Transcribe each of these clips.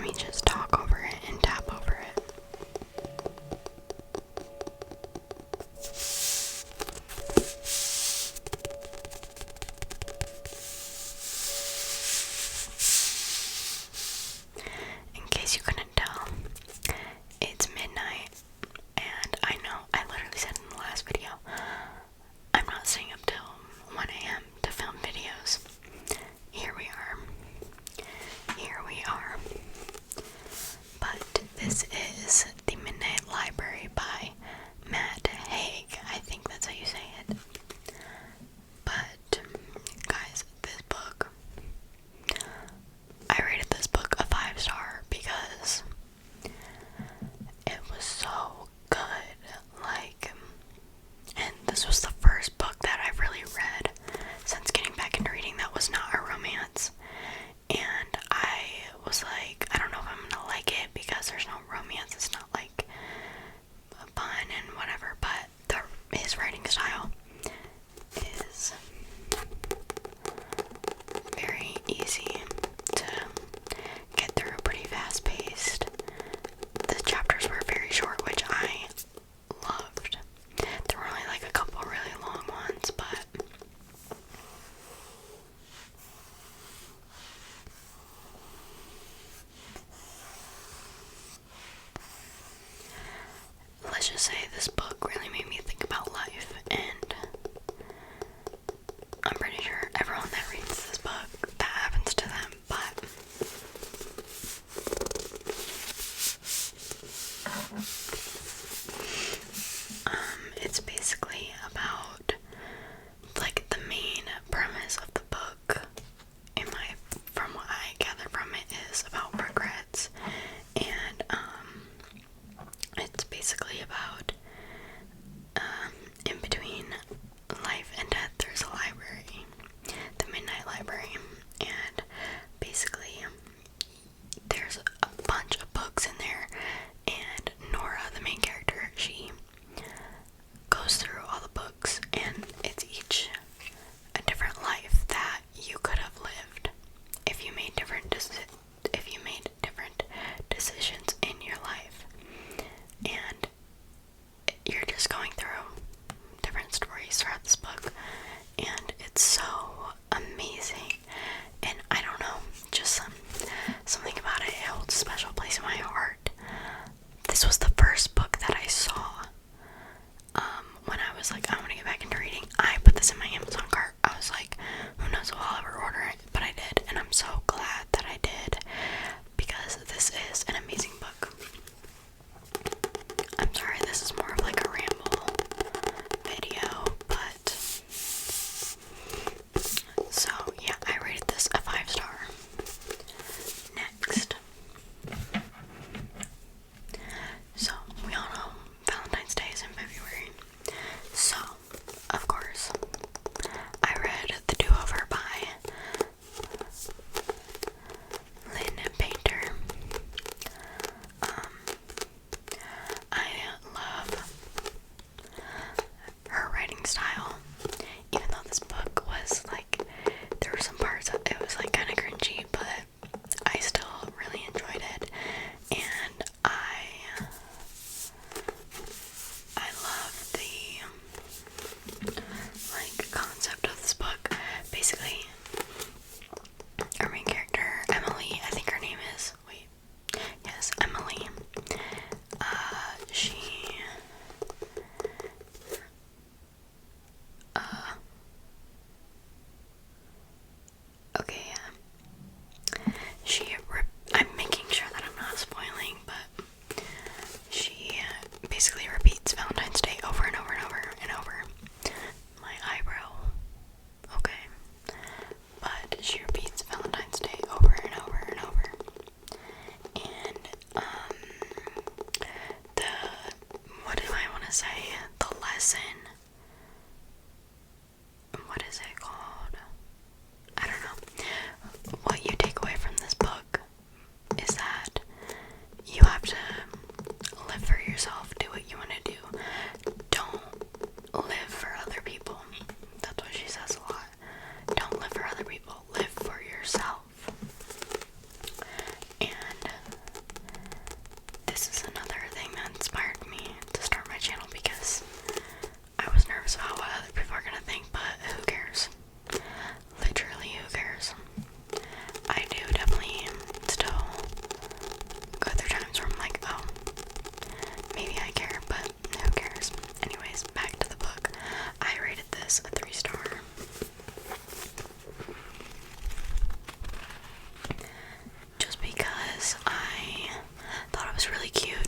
me just talk over it and tap over it. In case you couldn't tell, it's midnight, and I know I literally said in the last video, I'm not staying up till 1 a.m. to film videos. Here we are. Here we are. But this is The Midnight Library by Matt Haig. I think that's how you say it. But, guys, this book, I rated this book a 5-star because it was so good. Like, and this was the first book that I've really read since getting back into reading that was not a romance. And I was like, I don't know if I'm gonna like it because there's no romance. It's not like fun and whatever, but his writing style is very easy to get through, pretty fast paced. The chapters were very short, which I loved. There were only like a couple really long ones, but let's just say this book really made me think about life, and I'm pretty sure everyone that reads this book, that happens to them, but it's basically about, like, the main premise of the book, from what I gather from it, is about regrets, and it's basically about this is another thing that inspired me to start my channel because I was nervous about what other people are gonna think, but who cares? Literally, who cares? I do definitely still go through times where I'm like, oh, maybe I care, but who cares? Anyways, back to the book. I rated this a 3-star. Just because I thought it was really cute.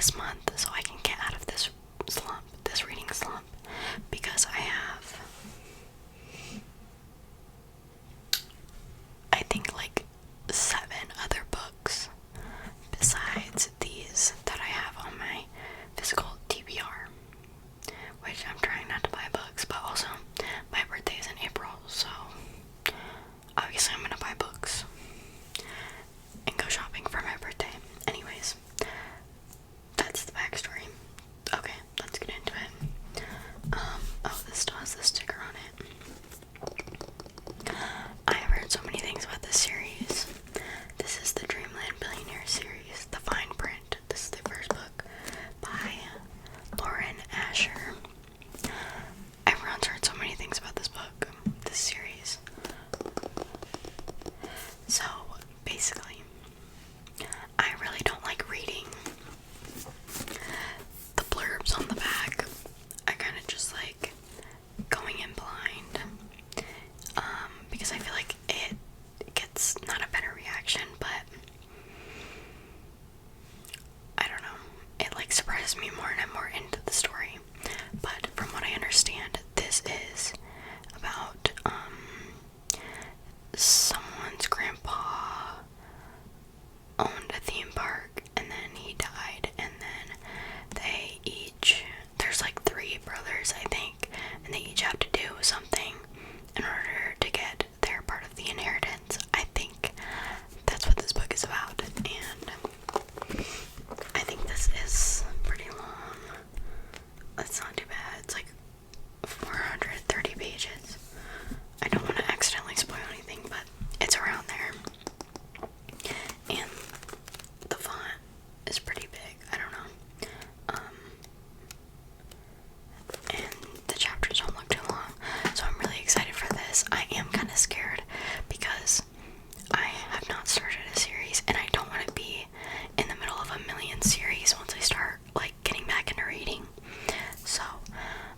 this month so I can get out of this slump, this reading slump, because I have, I think, like 7 other books besides these that I have on my physical TBR, which I'm trying not to buy books, but also my birthday is in April, so obviously I'm gonna buy books and go shopping for my birthday. Anyways, that's the backstory. Okay, let's get into it. Oh, this still has the sticker on it. I have heard so many things about this series. This is the Dreamland Billionaire series, the fine print. This is the first book by Lauren Asher. Everyone's heard so many things about this book, this series. So, basically, I really don't like reading the blurbs on the back. I kind of just like going in blind, because I feel like it gets not a better reaction, but I don't know, it like surprises me more and I'm more into the story. But from what I understand, this is about someone's grandpa owned a theme park and then he died, and then there's like 3 brothers, I think, and they each have to do something in order to get their part of the inheritance. I think that's what this book is about, and I think this is pretty long. That's not too bad. It's like 430 pages. I don't want to accidentally spoil anything, but it's around there. And the font is pretty big. I don't know. And the chapters don't look too long. So I'm really excited for this. I am kind of scared because I have not started a series and I don't want to be in the middle of a million series once I start like getting back into reading. So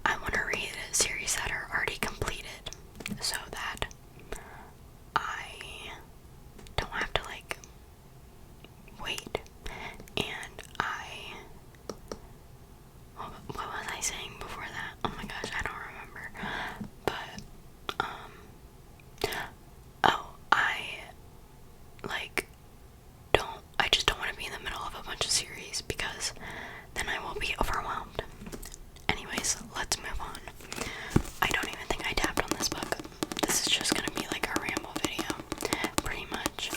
I want to read series that are already completed so that I don't have to like wait. And what was I saying before that? Oh my gosh, I don't remember. But I just don't want to be in the middle of a bunch of series because then I will be overwhelmed. Anyways, let's move on. I don't even think I tapped on this book. This is just gonna be like a ramble video, pretty much.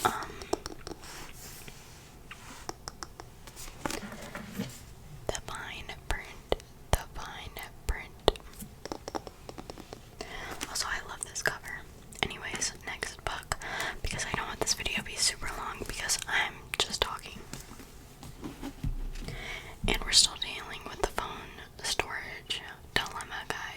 The fine print. Also, I love this cover. Anyways, next book, because I don't want this video to be super long because I'm just talking. And we're still dealing with the phone storage dilemma, guys.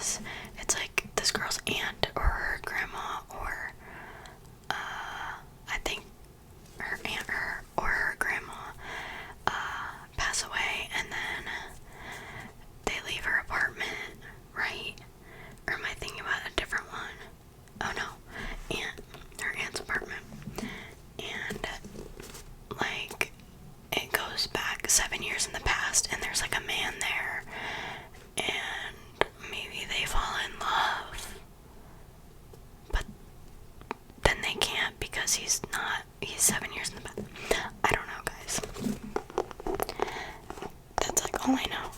guys. It's like this girl's aunt or her grandma or I think her aunt or her grandma pass away, and then they leave her apartment, right? Or am I thinking about a different one? Oh no, her aunt's apartment. And like it goes back 7 years in the past, and there's like a man there, and maybe they fall in love, but then they can't because he's 7 years in the past. I don't know, guys. That's like all I know.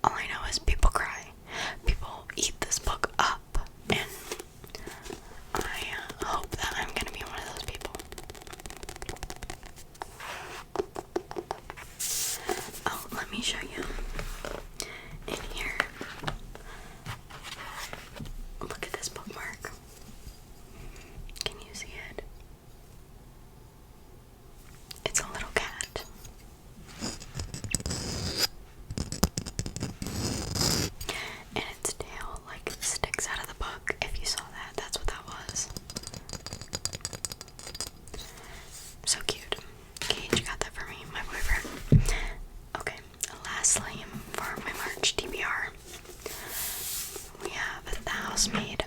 All I know is people cry. People eat this book up, and I hope that I'm gonna be one of those people. Oh, let me show you. In here, look at this bookmark. Can you see it? It's a little cat. And its tail like sticks out of the book. If you saw that, that's what that was. So cute. Gage got that for me, my boyfriend. Okay, lastly, for my March TBR, we have The Housemaid